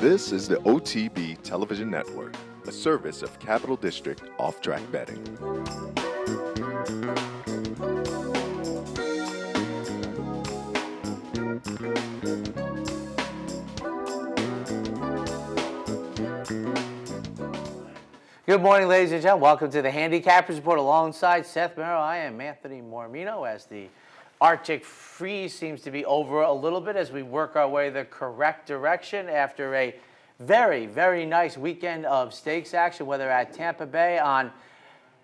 This is the OTB Television Network, a service of Capital District Off-Track Betting. Good morning, ladies and gentlemen. Welcome to the Handicappers Report alongside Seth Merrill. I am Anthony Mormino as the Arctic freeze seems to be over a little bit as we work our way the correct direction after a very, very nice weekend of stakes action, whether at Tampa Bay on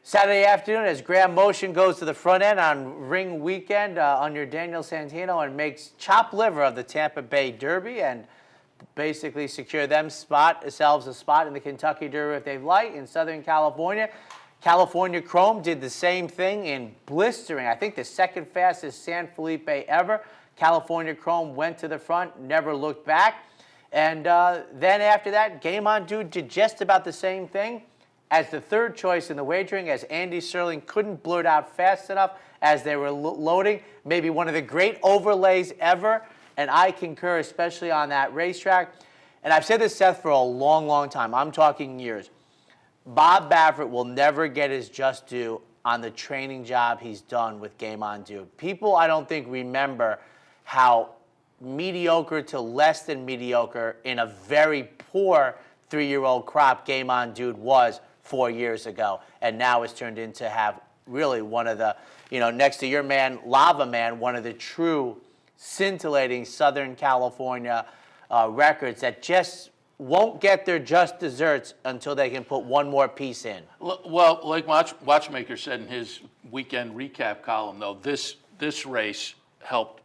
Saturday afternoon as Graham Motion goes to the front end on ring weekend under Daniel Santino and makes chop liver of the Tampa Bay Derby and basically secure themselves a spot in the Kentucky Derby if they'd like. In Southern California, California Chrome did the same thing in blistering, I think the second fastest San Felipe ever. California Chrome went to the front, never looked back. And then after that, Game On Dude did just about the same thing as the third choice in the wagering, as Andy Serling couldn't blurt out fast enough as they were loading. Maybe one of the great overlays ever, and I concur, especially on that racetrack. And I've said this, Seth, for a long, long time. I'm talking years. Bob Baffert will never get his just due on the training job he's done with Game On Dude. People, I don't think, remember how mediocre to less than mediocre in a very poor three-year-old crop Game On Dude was 4 years ago. And now it's turned into have really one of the, next to your man, Lava Man, one of the true scintillating Southern California records that just won't get their just desserts until they can put one more piece in. Well, like Watchmaker said in his weekend recap column, though, this race helped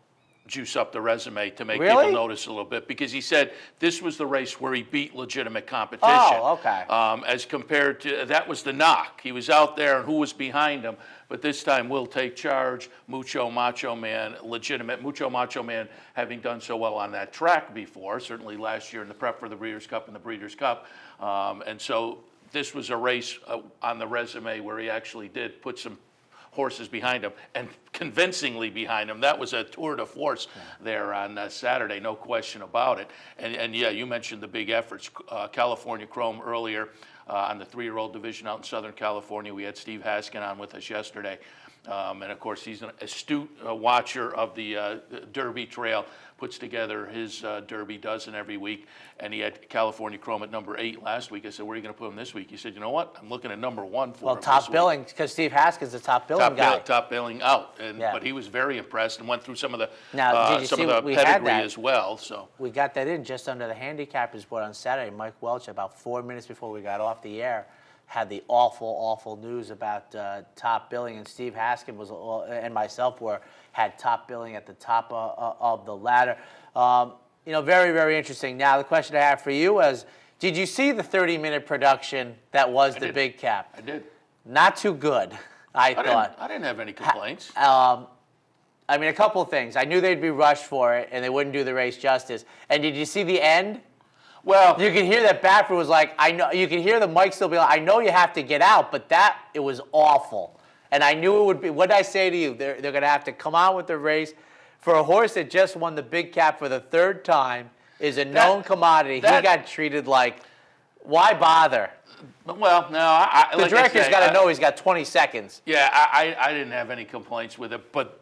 juice up the resume to make people notice a little bit, because he said this was the race where he beat legitimate competition. Oh, okay. As compared to, that was the knock. He was out there and who was behind him, but this time Will Take Charge, Mucho Macho Man, legitimate. Mucho Macho Man having done so well on that track before, certainly last year in the prep for the Breeders' Cup and the Breeders' Cup. And so this was a race on the resume where he actually did put some horses behind him, and convincingly behind him. That was a tour de force there on Saturday, no question about it. And yeah, you mentioned the big efforts. California Chrome earlier on the three-year-old division out in Southern California. We had Steve Haskin on with us yesterday. And of course, he's an astute watcher of the Derby Trail, puts together his Derby dozen every week. And he had California Chrome at number 8 last week. I said, where are you going to put him this week? He said, you know what? I'm looking at number 1 for him. Well, top billing, because Steve Haskin's the top billing guy. Top billing out. But he was very impressed and went through some of the pedigree as well. So we got that in just under the Handicappers Report on Saturday. Mike Welch, about 4 minutes before we got off the air, had the awful news about top billing, and Steve Haskin and myself had top billing at the top of the ladder. Very, very interesting. Now, the question I have for you is, did you see the 30-minute production that was the big cap? I did. Not too good, I thought. I didn't have any complaints. A couple of things. I knew they'd be rushed for it, and they wouldn't do the race justice. And did you see the end? Well, you can hear that Baffert was like, I know. You can hear the mic still be like, I know you have to get out, but it was awful. And I knew it would be. What did I say to you? They're going to have to come on with the race. For a horse that just won the big cap for the third time, is a known commodity. He got treated like, why bother? Well, no, the director's got to know he's got 20 seconds. Yeah, I didn't have any complaints with it, but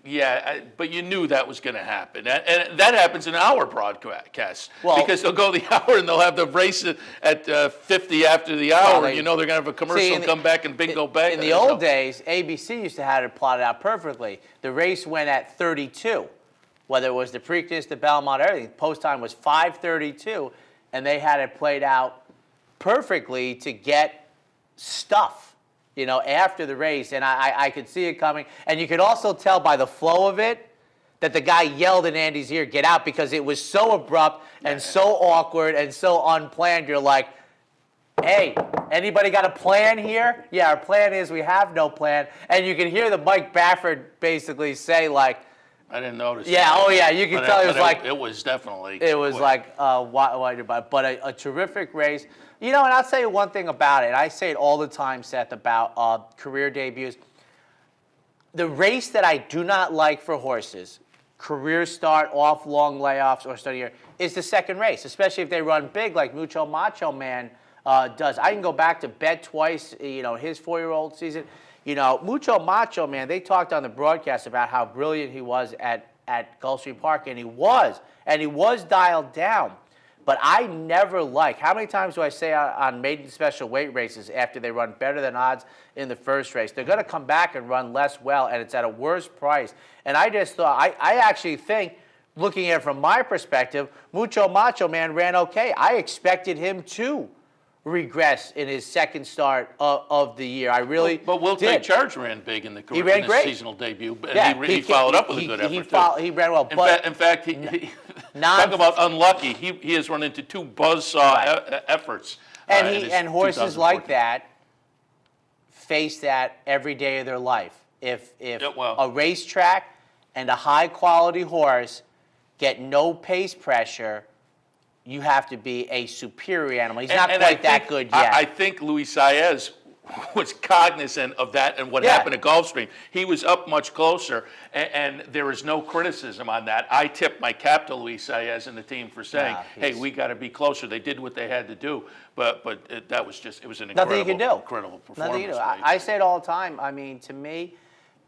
you knew that was going to happen, and that happens in our broadcast, because they'll go the hour and they'll have the race at 50 after the hour. They're going to have a commercial come back and bingo bang. In the old days, ABC used to have it plotted out perfectly. The race went at 32, whether it was the Preakness, the Belmont, everything. Post time was 5:32, and they had it played out perfectly to get stuff, after the race. And I could see it coming. And you could also tell by the flow of it that the guy yelled in Andy's ear, get out, because it was so abrupt and so awkward and so unplanned. You're like, hey, anybody got a plan here? Yeah, our plan is we have no plan. And you can hear the Mike Baffert basically say, like, I didn't notice. Yeah, that. Oh yeah, you can tell it was like. It was definitely. It was quick. But a terrific race. And I'll tell you one thing about it. I say it all the time, Seth, about career debuts. The race that I do not like for horses career start off long layoffs or start a year is the second race, especially if they run big like Mucho Macho Man does. I can go back to Bet Twice, his 4-year-old season. Mucho Macho Man, they talked on the broadcast about how brilliant he was at Gulfstream Park, and he was dialed down. But I never like, how many times do I say on maiden special weight races after they run better than odds in the first race, they're going to come back and run less well, and it's at a worse price. And I just thought, I actually think, looking at it from my perspective, Mucho Macho Man ran okay. I expected him to regress in his second start of the year. I really But Will did. Take Charge ran big in the He ran great. seasonal debut, and Yeah, he followed up with a good effort, too. He ran well. In fact, he talk about unlucky. He has run into 2 buzzsaw efforts. And horses like that face that every day of their life. If a racetrack and a high-quality horse get no pace pressure, you have to be a superior animal. He's not quite that good yet. I think Luis Saez was cognizant of that and what happened at Gulfstream. He was up much closer, and there is no criticism on that. I tip my cap to Luis Saez and the team for saying, hey, we got to be closer. They did what they had to do, but that was just, it was an incredible performance. Nothing you can do. I say it all the time. I mean, to me,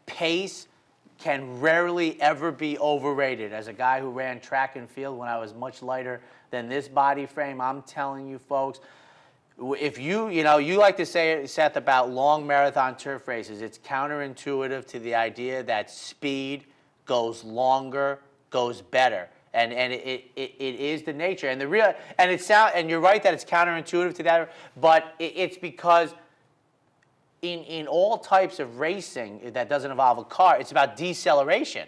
pace can rarely ever be overrated. As a guy who ran track and field when I was much lighter than this body frame, I'm telling you folks, if you like to say, Seth, about long marathon turf races, it's counterintuitive to the idea that speed goes longer, goes better. And it is the nature. And and you're right that it's counterintuitive to that, but it's because in all types of racing that doesn't involve a car, it's about deceleration.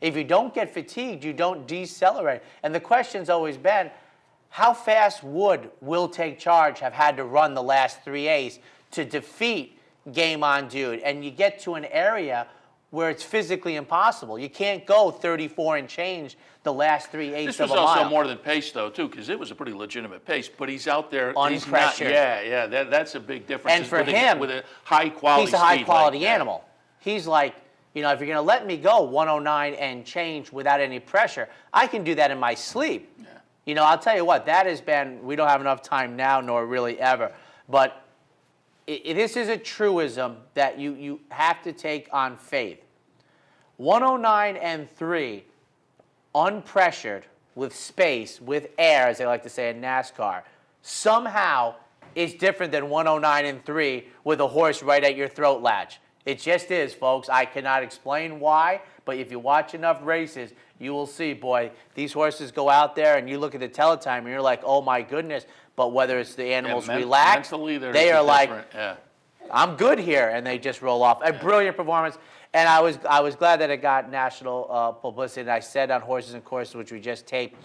If you don't get fatigued, you don't decelerate. And the question's always been, how fast would Will Take Charge have had to run the last 3 A's to defeat Game On Dude? And you get to an area where it's physically impossible. You can't go 34 and change the last 3 eighths of a mile. This was also more than pace, though, too, because it was a pretty legitimate pace. But he's out there unpressured. That's a big difference. And for him, with a high-quality he's a high-quality animal. He's like, if you're going to let me go 109 and change without any pressure, I can do that in my sleep. Yeah. I'll tell you what, that has been, we don't have enough time now, nor really ever, but this is a truism that you have to take on faith. 109 and 3, unpressured, with space, with air, as they like to say in NASCAR, somehow is different than 109 and 3 with a horse right at your throat latch. It just is, folks. I cannot explain why, but if you watch enough races, you will see, boy, these horses go out there and you look at the teletype and you're like, oh my goodness. But whether it's the animals relaxed, they are like, I'm good here, and they just roll off. A brilliant performance, and I was glad that it got national publicity. And I said on Horses and Courses, which we just taped,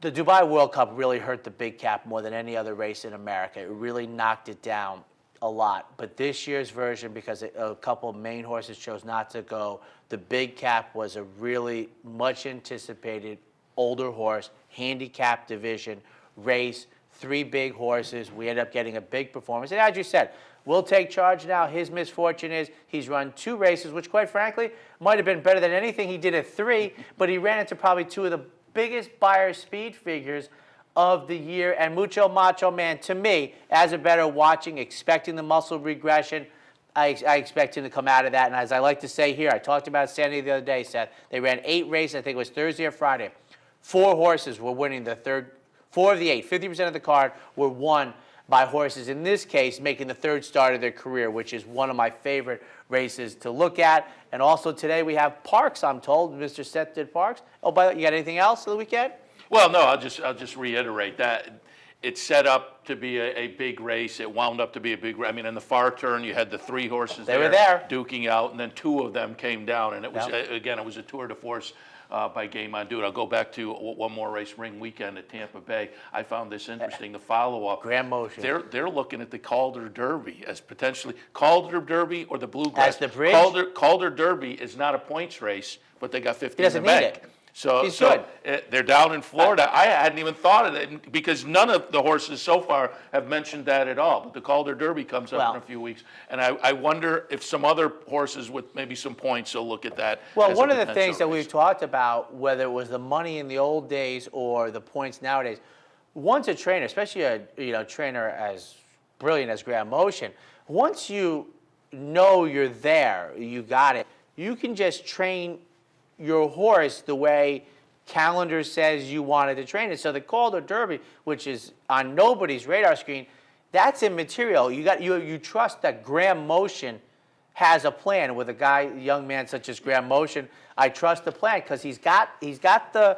the Dubai World Cup really hurt the big cap more than any other race in America. It really knocked it down a lot. But this year's version, because a couple of main horses chose not to go, the big cap was a really much anticipated older horse, handicap division race, 3 big horses. We ended up getting a big performance. And as you said, Will Take Charge now. His misfortune is he's run 2 races, which quite frankly might have been better than anything he did at 3, but he ran into probably 2 of the biggest buyer speed figures of the year. And Mucho Macho Man, to me, as a better watching, expecting the muscle regression, I expect him to come out of that. And as I like to say here, I talked about Sandy the other day, Seth. They ran 8 races, I think it was Thursday or Friday. 4 horses were winning the third, 4 of the 8, 50% of the card were won by horses, in this case, making the 3rd start of their career, which is one of my favorite races to look at. And also today we have Parks, I'm told. Mr. Seth did Parks. Oh, by the way, you got anything else for the weekend? Well, no, I'll just reiterate that. It's set up to be a big race. It wound up to be a big race. I mean, in the far turn, you had the 3 horses They were there. duking out, and then 2 of them came down. And it was, again, it was a tour de force by Game On Dude. I'll go back to one more race, Ring Weekend at Tampa Bay. I found this interesting, the follow-up. Grand Motion. They're looking at the Calder Derby as potentially, Calder Derby or the Bluegrass. As the bridge? Calder Derby is not a points race, but they got 50 He doesn't in the need bank. it. So, He's good. They're down in Florida. I hadn't even thought of it because none of the horses so far have mentioned that at all. But the Calder Derby comes up in a few weeks, and I wonder if some other horses with maybe some points will look at that. Well, as one a of the potential things that race. we've talked about, whether it was the money in the old days or the points nowadays, once a trainer, especially a trainer as brilliant as Graham Motion, once you know you're there, you got it, you can just train your horse the way calendar says you wanted to train it. So the Calder Derby, which is on nobody's radar screen, that's immaterial. You trust that Graham Motion has a plan with a young man such as Graham Motion. I trust the plan because he's got the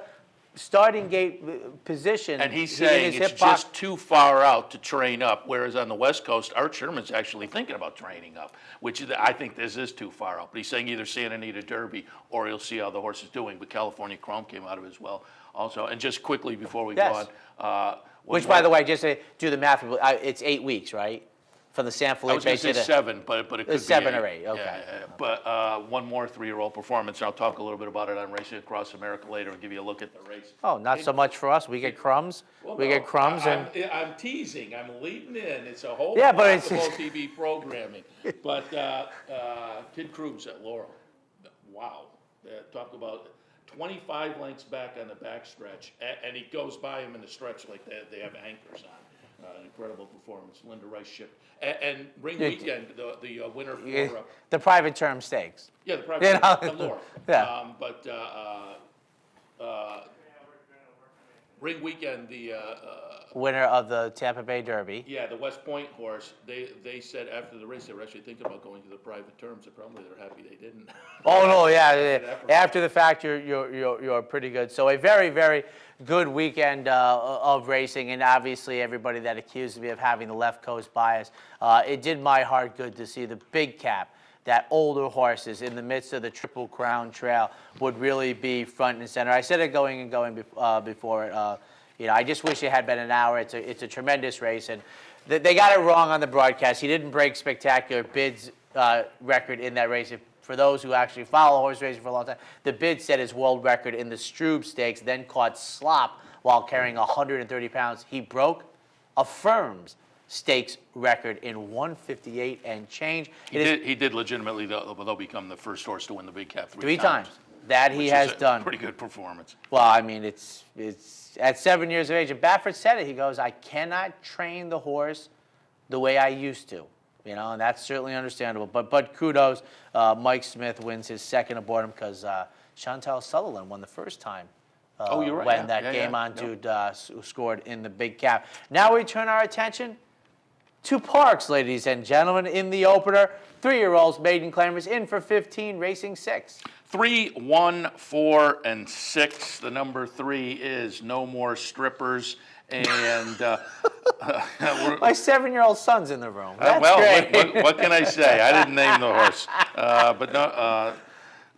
starting gate position. And he's saying it's just too far out to train up, whereas on the West Coast, Art Sherman's actually thinking about training up, which I think this is too far out. But he's saying either Santa Anita Derby or he'll see how the horse is doing. But California Chrome came out of it as well also. And just quickly before we go on. Which, by the way, just to do the math, it's 8 weeks, right? From the San Felipe I was going to say 7, but it could be 7 or 8, okay. Yeah. But one more 3-year-old performance, and I'll talk a little bit about it on Racing Across America later and give you a look at the race. Oh, not so much for us. We get crumbs. I'm teasing. I'm leading in. It's a whole but it's TV programming. But Kid Krug's at Laurel. Wow. Talk about 25 lengths back on the backstretch, and he goes by him in the stretch like they have anchors on. An incredible performance. Linda Rice shipped. And Ring Weekend, the winner for... the private term stakes. Yeah, the private term, Laurel. Yeah. Ring Weekend, the... winner of the Tampa Bay Derby. Yeah, the West Point horse, they said after the race they were actually thinking about going to the private terms. Probably they're happy they didn't. Oh, no, yeah. After the fact, you're pretty good. So a very, very good weekend of racing, and obviously everybody that accused me of having the left coast bias, it did my heart good to see the big cap, that older horses in the midst of the Triple Crown Trail would really be front and center. I said it going before it. I just wish it had been an hour. It's a tremendous race, and they got it wrong on the broadcast. He didn't break Spectacular Bid's record in that race. For those who actually follow horse racing for a long time, the Bid set his world record in the Strube Stakes, then caught slop while carrying 130 pounds. He affirms stakes record in 158 and change. He did legitimately, though, become the first horse to win the big cap three times. That he has done. Pretty good performance. Well, I mean, it's at 7 years of age. And Baffert said it. He goes, I cannot train the horse the way I used to. And that's certainly understandable. But kudos, Mike Smith wins his second aboard him because Chantal Sutherland won the first time. You're right. When that Game On Dude scored in the big cap. Now we turn our attention to Parks, ladies and gentlemen. In the opener, 3-year-olds maiden claimers in for 15, racing 6. 3, 1, 4, and 6. The number 3 is No More Strippers. And my 7-year-old son's in the room. That's great. What can I say? I didn't name the horse, but no.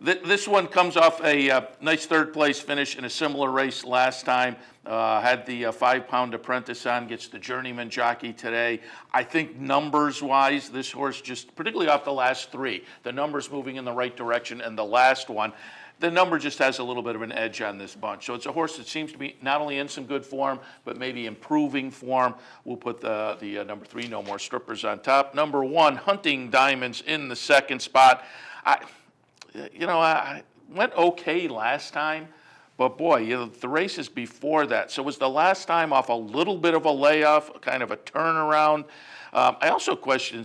This one comes off a nice third-place finish in a similar race last time. Had the 5-pound apprentice on, gets the journeyman jockey today. I think numbers-wise, this horse just, particularly off the last 3, the numbers moving in the right direction, and the last one, the number just has a little bit of an edge on this bunch. So it's a horse that seems to be not only in some good form, but maybe improving form. We'll put the number 3, No More Strippers, on top. Number 1, Hunting Diamonds in the second spot. I went okay last time, but boy, the races before that. So it was the last time off a little bit of a layoff, kind of a turnaround. I also question,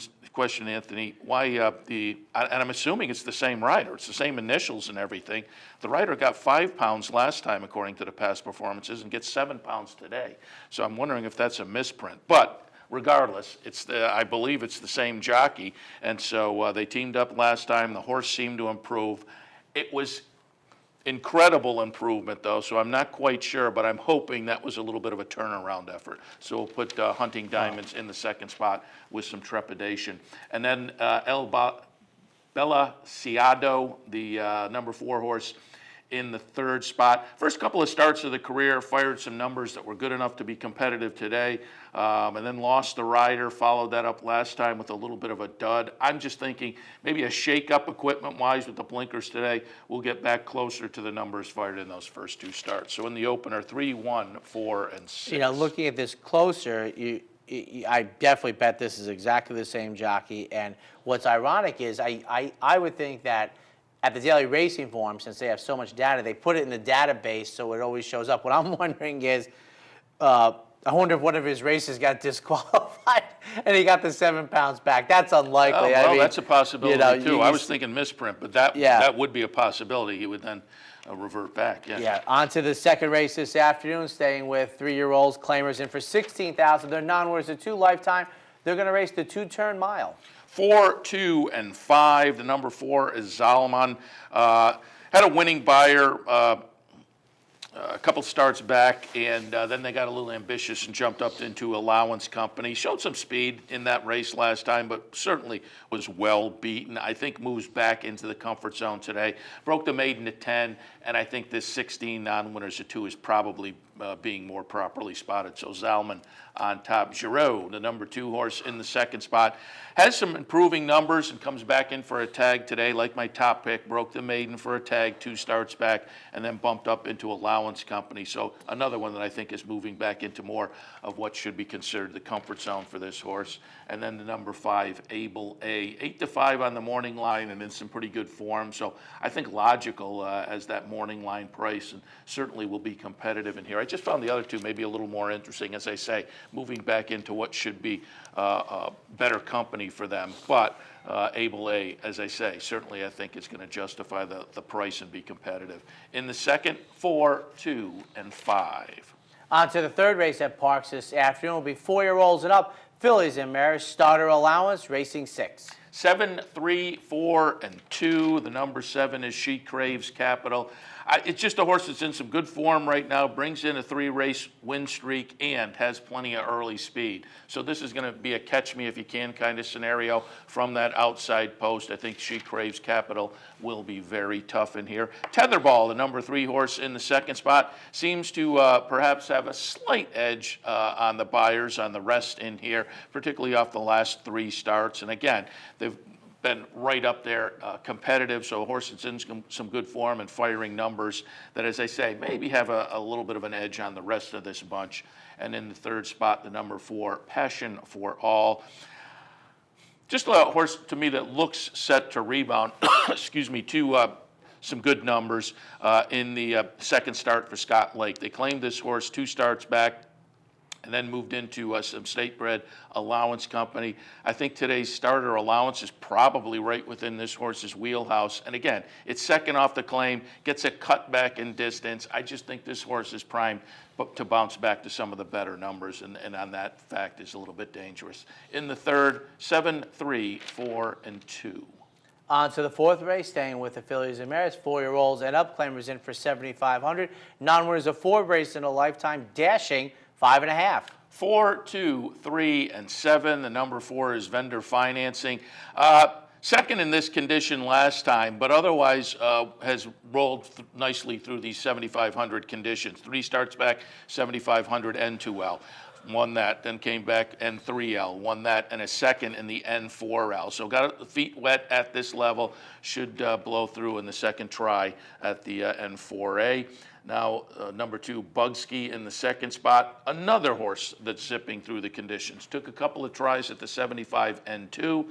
Anthony, why and I'm assuming it's the same rider. It's the same initials and everything. The rider got 5 pounds last time, according to the past performances, and gets 7 pounds today. So I'm wondering if that's a misprint. But regardless, I believe it's the same jockey, and so they teamed up last time. The horse seemed to improve. It was incredible improvement, though, so I'm not quite sure, but I'm hoping that was a little bit of a turnaround effort. So we'll put Hunting Diamonds in the second spot with some trepidation. And then Bella Ciado, the number 4 horse, in the third spot. First couple of starts of the career, fired some numbers that were good enough to be competitive today, and then lost the rider, followed that up last time with a little bit of a dud. I'm just thinking maybe a shake-up equipment-wise with the blinkers today. We'll get back closer to the numbers fired in those first two starts. So in the opener, 3, 1, 4, and 6. You know, looking at this closer, I definitely bet this is exactly the same jockey. And what's ironic is I would think that at the daily racing form, since they have so much data, they put it in the database so it always shows up. What I'm wondering is, I wonder if one of his races got disqualified and he got the 7 pounds back. That's unlikely. Oh, well, I mean, that's a possibility, you know, too. I was thinking misprint, but that would be a possibility. He would then revert back, yeah. Yeah, on to the second race this afternoon, staying with 3-year-olds, claimers in for $16,000. They're non-winners of 2 lifetime. They're going to race the 2-turn mile. 4, 2, and 5. The number 4 is Zalman. Had a winning buyer a couple starts back, and then they got a little ambitious and jumped up into allowance company. Showed some speed in that race last time, but certainly was well beaten. I think moves back into the comfort zone today. Broke the maiden at 10, and I think this 16 non-winners at 2 is probably being more properly spotted. So Zalman on top. Giraud, the number 2 horse in the second spot, has some improving numbers and comes back in for a tag today, like my top pick. Broke the maiden for a tag, 2 starts back, and then bumped up into allowance company. So another one that I think is moving back into more of what should be considered the comfort zone for this horse. And then the number 5, Able A, 8-5 on the morning line and in some pretty good form. So I think logical as that morning line price, and certainly will be competitive in here. I just found the other 2 maybe a little more interesting, as I say, moving back into what should be better company for them. But Able A, as I say, certainly I think is going to justify the price and be competitive. In the second, 4, 2, and 5. On to the third race at Parks this afternoon will be 4-year-olds and up. Fillies and mares, starter allowance, racing 6. 7, 3, 4, and 2. The number 7 is She Craves Capital. It's just a horse that's in some good form right now, brings in a 3-race win streak, and has plenty of early speed. So this is going to be a catch-me-if-you-can kind of scenario from that outside post. I think She Craves Capital will be very tough in here. Tetherball, the number 3 horse in the second spot, seems to perhaps have a slight edge on the buyers on the rest in here, particularly off the last 3 starts. And again, they've been right up there competitive, so a horse that's in some good form and firing numbers that, as I say, maybe have a little bit of an edge on the rest of this bunch. And in the third spot, the number 4, Passion for All. Just a horse to me that looks set to rebound, excuse me, to some good numbers in the second start for Scott Lake. They claimed this horse 2 starts back and then moved into some state-bred allowance company. I think today's starter allowance is probably right within this horse's wheelhouse. And again, it's second off the claim, gets a cut back in distance. I just think this horse is primed to bounce back to some of the better numbers, and on that fact is a little bit dangerous. In the third, 7, 3, 4, and 2. On to the fourth race, staying with the Fillies and mares, 4-year-olds and up, claimers in for $7,500. Non-winners of 4 races in a lifetime, dashing 5.5. 4, 2, 3, and 7. The number 4 is vendor financing. Second in this condition last time, but otherwise has rolled nicely through these 7,500 conditions. 3 starts back, 7,500 N2L. Won that, then came back N3L, won that, and a second in the N4L. So got feet wet at this level, should blow through in the second try at the N4A. Now, number 2, Bugsky in the second spot. Another horse that's zipping through the conditions. Took a couple of tries at the 75 N2.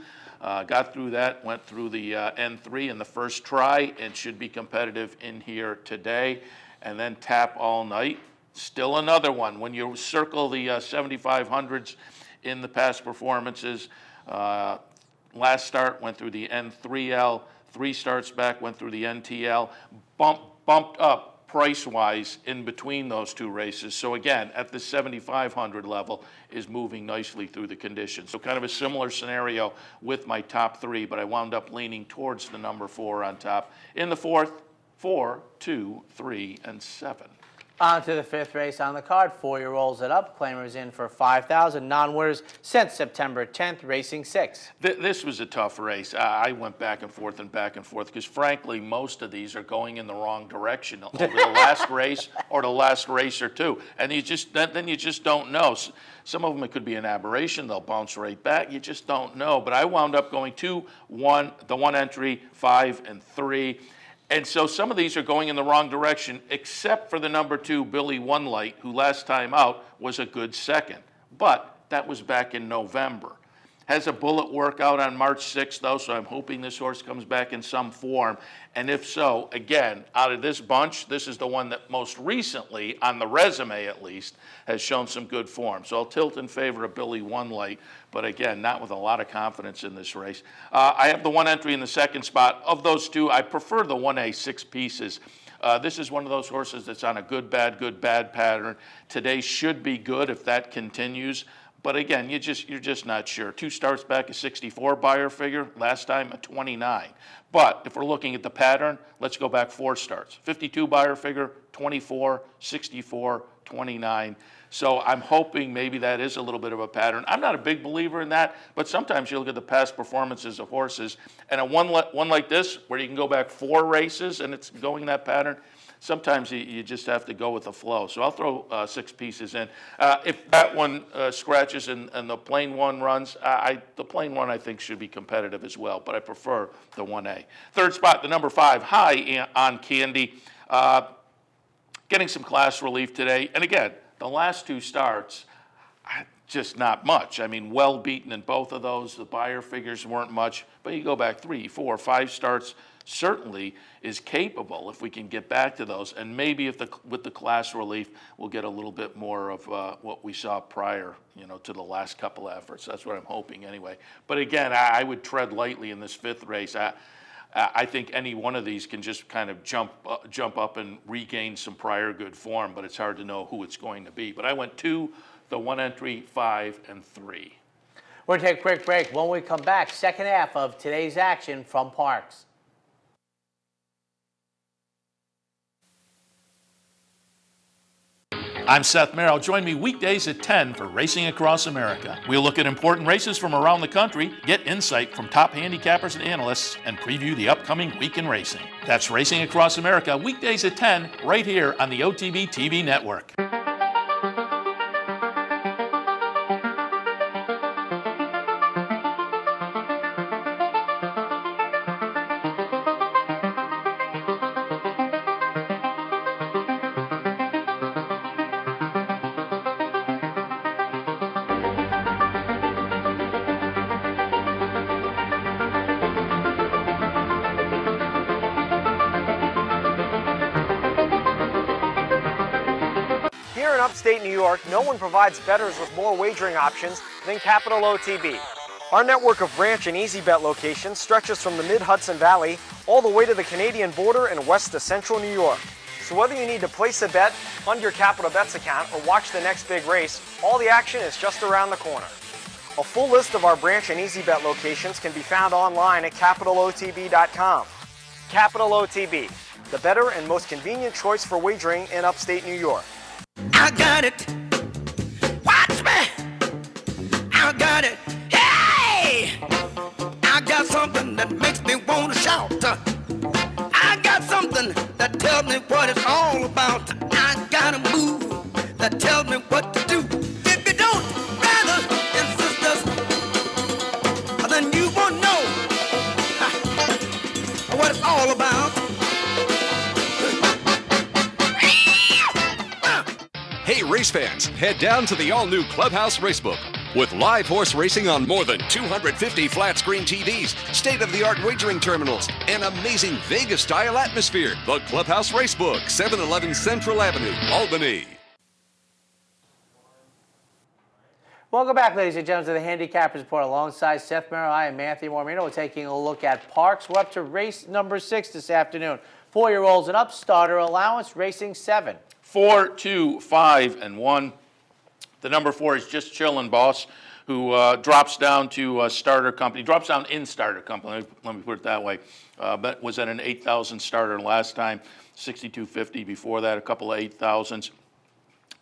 Got through that, went through the N3 in the first try, and should be competitive in here today. And then Tap All Night. Still another one. When you circle the 7,500s in the past performances, last start went through the N3L. 3 starts back, went through the NTL. Bumped up price-wise in between those 2 races. So again, at the 7,500 level, is moving nicely through the conditions. So kind of a similar scenario with my top 3, but I wound up leaning towards the number 4 on top. In the fourth, 4, 2, 3, and 7. On to the fifth race on the card. 4-year rolls it up. Claimers in for $5,000. Non-winners since September 10th, racing 6. This was a tough race. I went back and forth because, frankly, most of these are going in the wrong direction over the last race or the last race or two, and then you just don't know. Some of them, it could be an aberration. They'll bounce right back. You just don't know. But I wound up going 2, 1, the 1 entry, 5, and 3. And so some of these are going in the wrong direction, except for the number 2, Billy One Light, who last time out was a good second. But that was back in November. Has a bullet workout on March 6th, though, so I'm hoping this horse comes back in some form. And if so, again, out of this bunch, this is the one that most recently, on the resume at least, has shown some good form. So I'll tilt in favor of Billy One Light, but again, not with a lot of confidence in this race. I have the 1 entry in the second spot. Of those two, I prefer the 1A 6 pieces. This is one of those horses that's on a good, bad pattern. Today should be good if that continues. But again, you're just not sure. 2 starts back, a 64 buyer figure. Last time, a 29. But if we're looking at the pattern, let's go back 4 starts. 52 buyer figure, 24, 64, 29. So I'm hoping maybe that is a little bit of a pattern. I'm not a big believer in that, but sometimes you look at the past performances of horses, and a one like this, where you can go back 4 races and it's going that pattern, sometimes you just have to go with the flow. So I'll throw 6 pieces in. If that one scratches and the plain one runs, the plain one I think should be competitive as well, but I prefer the 1A. Third spot, the number 5, High on Candy. Getting some class relief today. And again, the last 2 starts, just not much. I mean, well beaten in both of those. The buyer figures weren't much, but you go back 3, 4, 5 starts, certainly is capable if we can get back to those. And maybe with the class relief, we'll get a little bit more of what we saw prior, to the last couple efforts. That's what I'm hoping anyway. But again, I would tread lightly in this 5th race. I think any one of these can just kind of jump up and regain some prior good form, but it's hard to know who it's going to be. But I went 2, the 1 entry, 5, and 3. We're going to take a quick break. When we come back, second half of today's action from Parks. I'm Seth Merrill. Join me weekdays at 10 for Racing Across America. We'll look at important races from around the country, get insight from top handicappers and analysts, and preview the upcoming week in racing. That's Racing Across America, weekdays at 10, right here on the OTB TV network. Here in upstate New York, no one provides bettors with more wagering options than Capital OTB. Our network of branch and easy bet locations stretches from the mid-Hudson Valley all the way to the Canadian border and west to central New York. So whether you need to place a bet, fund your Capital Bets account, or watch the next big race, all the action is just around the corner. A full list of our branch and easy bet locations can be found online at capitalotb.com. Capital OTB, the better and most convenient choice for wagering in upstate New York. I got it. Watch me. I got it. Hey! I got something that makes me want to shout. I got something that tells me what it's all about. I got a move that tells me what to do. If you don't, brothers and sisters, then you won't know what it's all about. Hey race fans, head down to the all-new Clubhouse Racebook. With live horse racing on more than 250 flat-screen TVs, state-of-the-art wagering terminals, and amazing Vegas-style atmosphere. The Clubhouse Racebook, 711 Central Avenue, Albany. Welcome back, ladies and gentlemen, to the Handicappers Report. Alongside Seth Merrill, I am Matthew Mormino. We're taking a look at Parks. We're up to race number 6 this afternoon. 4-year-olds and up, starter allowance, racing 7. 4, 2, 5, and 1. The number 4 is Just Chillin' Boss, who drops down to starter company, drops down in starter company, let me put it that way, but was at an 8,000 starter last time, 6,250 before that, a couple of 8,000s.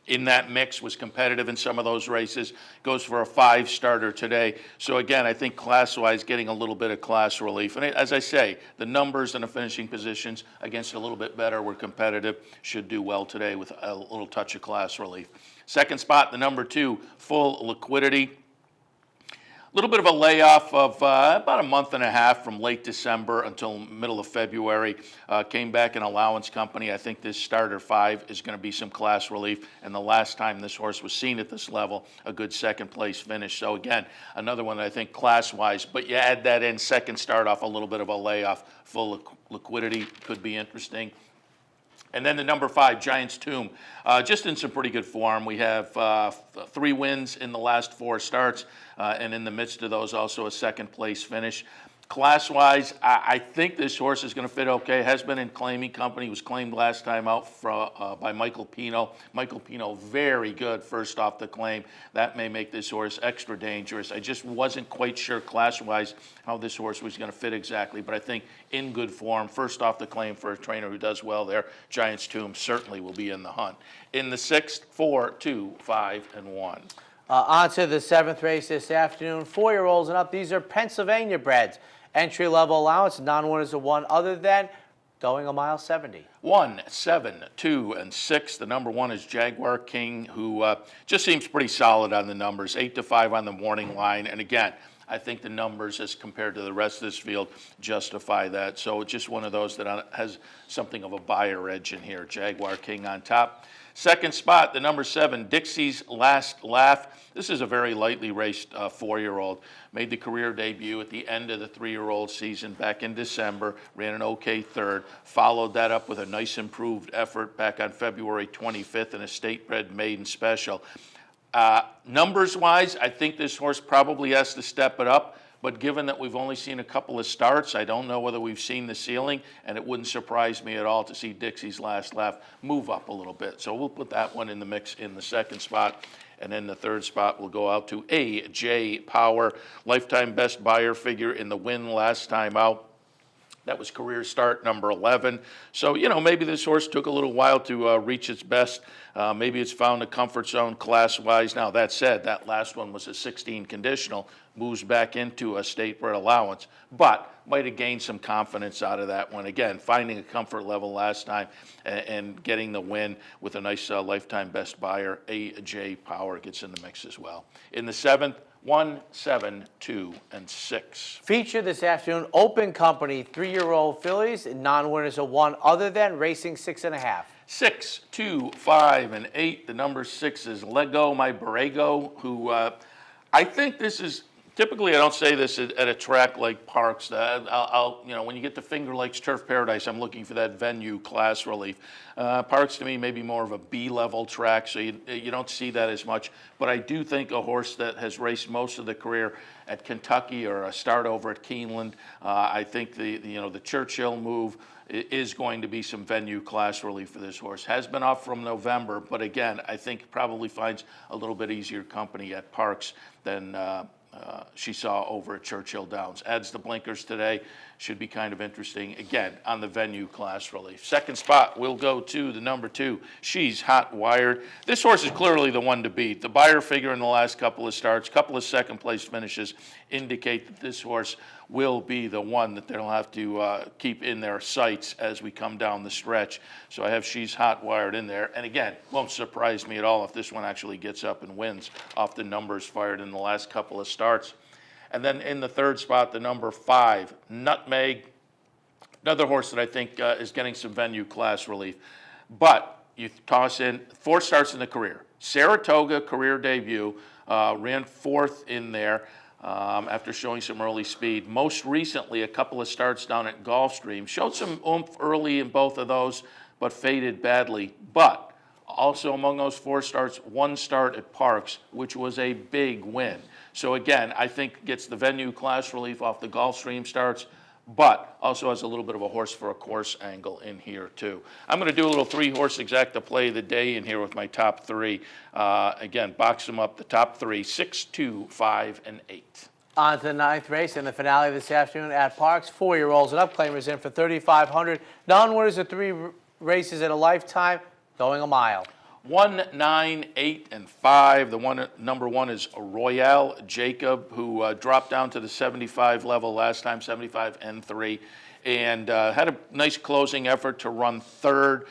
In that mix, was competitive in some of those races, goes for a 5-starter today. So again, I think class-wise, getting a little bit of class relief. And as I say, the numbers and the finishing positions against a little bit better, were competitive, should do well today with a little touch of class relief. Second spot, the number 2, Full Liquidity. A little bit of a layoff of about a month and a half from late December until middle of February. Came back in allowance company. I think this starter 5 is going to be some class relief. And the last time this horse was seen at this level, a good second place finish. So again, another one that I think class-wise, but you add that in, second start off, a little bit of a layoff. Full Liquidity could be interesting. And then the number 5, Giant's Tomb, just in some pretty good form. We have 3 wins in the last 4 starts, and in the midst of those, also a second place finish. Class-wise, I think this horse is going to fit okay. Has been in claiming company. Was claimed last time out by Michael Pino. Michael Pino, very good first off the claim. That may make this horse extra dangerous. I just wasn't quite sure class-wise how this horse was going to fit exactly, but I think in good form, first off the claim for a trainer who does well there. Giant's Tomb certainly will be in the hunt. In the 6th, 4, 2, 5, and 1. On to the 7th race this afternoon. 4-year-olds and up. These are Pennsylvania breds. Entry-level allowance, non-winners of 1 other than going a mile 70. 1, 7, 2, and 6. The number 1 is Jaguar King, who just seems pretty solid on the numbers. 8-5 on the morning line. And again, I think the numbers as compared to the rest of this field justify that. So it's just one of those that has something of a buyer edge in here. Jaguar King on top. Second spot, the number 7, Dixie's Last Laugh. This is a very lightly raced 4-year-old. Made the career debut at the end of the 3-year-old season back in December. Ran an okay 3rd. Followed that up with a nice improved effort back on February 25th in a state-bred maiden special. Numbers-wise, I think this horse probably has to step it up. But given that we've only seen a couple of starts, I don't know whether we've seen the ceiling, and it wouldn't surprise me at all to see Dixie's Last Laugh move up a little bit. So we'll put that one in the mix in the 2nd spot. And then the 3rd spot will go out to A.J. Power, lifetime best buyer figure in the win last time out. That was career start number 11. So, maybe this horse took a little while to reach its best. Maybe it's found a comfort zone class-wise. Now, that said, that last one was a 16 conditional, moves back into a state-bred allowance, but might have gained some confidence out of that one. Again, finding a comfort level last time and getting the win with a nice lifetime best buyer. A.J. Power gets in the mix as well. In the 7th, 1, 7, 2, and 6. Feature this afternoon, Open Company, 3-year-old fillies, non-winners of 1 other than racing 6.5. 6, 2, 5, and 8. The number 6 is Lego My Borrego, who I think this is, typically I don't say this at a track like Parks. When you get to Finger Lakes Turf Paradise, I'm looking for that venue class relief. Parks to me may be more of a B-level track, so you don't see that as much. But I do think a horse that has raced most of the career at Kentucky or a start over at Keeneland, I think the Churchill move is going to be some venue class relief for this horse. Has been off from November, but again, I think probably finds a little bit easier company at Parks than she saw over at Churchill Downs. Adds the blinkers today. Should be kind of interesting, again, on the venue class relief. 2nd spot will go to the number 2. She's Hot Wired. This horse is clearly the one to beat. The buyer figure in the last couple of starts, couple of second-place finishes indicate that this horse will be the one that they'll have to keep in their sights as we come down the stretch. So I have She's Hot Wired in there. And again, won't surprise me at all if this one actually gets up and wins off the numbers fired in the last couple of starts. And then in the 3rd spot, the number 5, Nutmeg. Another horse that I think is getting some venue class relief. But you toss in 4 starts in the career. Saratoga career debut, ran 4th in there after showing some early speed. Most recently, a couple of starts down at Gulfstream. Showed some oomph early in both of those, but faded badly. But also among those 4 starts, 1 start at Parks, which was a big win. So again, I think gets the venue class relief off the Gulfstream starts, but also has a little bit of a horse for a course angle in here too. I'm going to do a little 3-horse exacta play of the day in here with my top 3. Again, box them up, the top 3, 6, 2, 5, and 8. On to the 9th race and the finale this afternoon at Parks. 4-year-olds and upclaimers in for $3,500. Non-winners of 3 races in a lifetime, going a mile. 1, 9, 8, and 5. The number 1 is Royale Jacob, who dropped down to the 75 level last time, 75 and 3, and had a nice closing effort to run 3rd.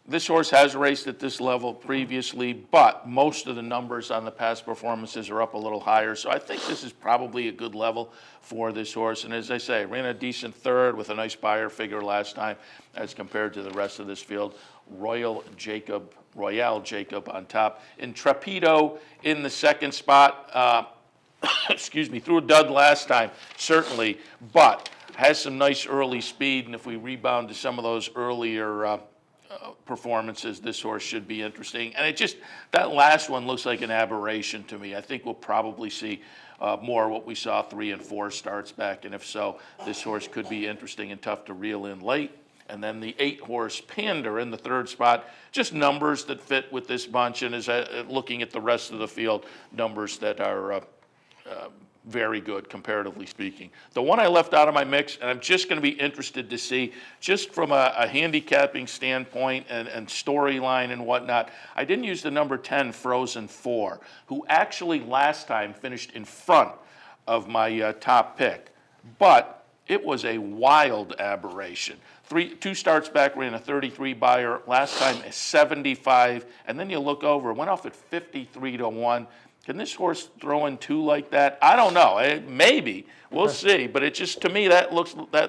This horse has raced at this level previously, but most of the numbers on the past performances are up a little higher, so I think this is probably a good level for this horse. And as I say, ran a decent 3rd with a nice Beyer figure last time as compared to the rest of this field. Royale Jacob on top. Intrepido in the 2nd spot. Excuse me, threw a dud last time, certainly, but has some nice early speed, and if we rebound to some of those earlier performances, this horse should be interesting. And that last one looks like an aberration to me. I think we'll probably see more what we saw 3 and 4 starts back, and if so, this horse could be interesting and tough to reel in late. And then the 8-horse Pander in the 3rd spot, just numbers that fit with this bunch, and as looking at the rest of the field, numbers that are very good, comparatively speaking. The one I left out of my mix, and I'm just going to be interested to see, just from a handicapping standpoint and storyline and whatnot, I didn't use the number 10, Frozen 4, who actually last time finished in front of my top pick. But it was a wild aberration. 2 starts back, ran a 33 Beyer, last time a 75, and then you look over, went off at 53 to 1. Can this horse throw in 2 like that? I don't know. Maybe. We'll see. But it just, to me, that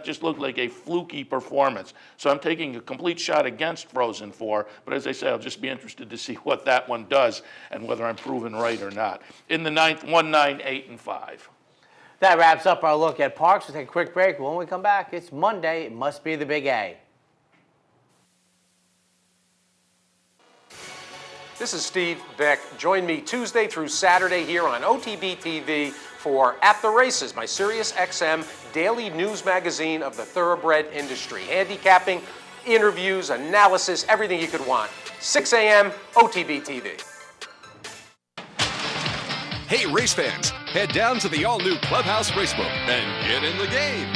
just looked like a fluky performance. So I'm taking a complete shot against Frozen 4. But as I say, I'll just be interested to see what that one does and whether I'm proven right or not. In the 9th, 1, 9, 8, and 5. That wraps up our look at Parks. We'll take a quick break. When we come back, it's Monday. It must be the Big A. This is Steve Beck. Join me Tuesday through Saturday here on OTB TV for At the Races, my Sirius XM daily news magazine of the thoroughbred industry. Handicapping, interviews, analysis, everything you could want. 6 a.m. OTB TV. Hey, race fans, head down to the all-new Clubhouse Racebook and get in the game.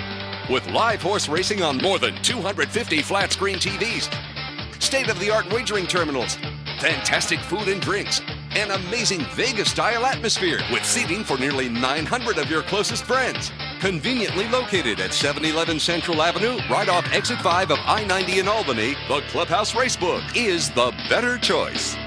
With live horse racing on more than 250 flat-screen TVs, state-of-the-art wagering terminals, fantastic food and drinks, an amazing Vegas-style atmosphere with seating for nearly 900 of your closest friends. Conveniently located at 711 Central Avenue, right off Exit 5 of I-90 in Albany, the Clubhouse Racebook is the better choice.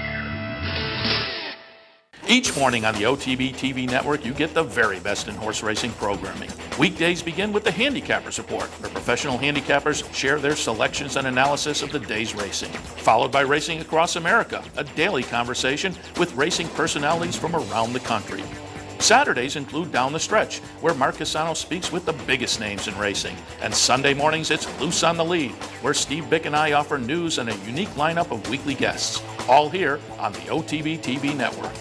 Each morning on the OTB TV network, you get the very best in horse racing programming. Weekdays begin with the Handicappers Report, where professional handicappers share their selections and analysis of the day's racing. Followed by Racing Across America, a daily conversation with racing personalities from around the country. Saturdays include Down the Stretch, where Mark Casano speaks with the biggest names in racing. And Sunday mornings, it's Loose on the Lead, where Steve Bick and I offer news and a unique lineup of weekly guests. All here on the OTB TV network.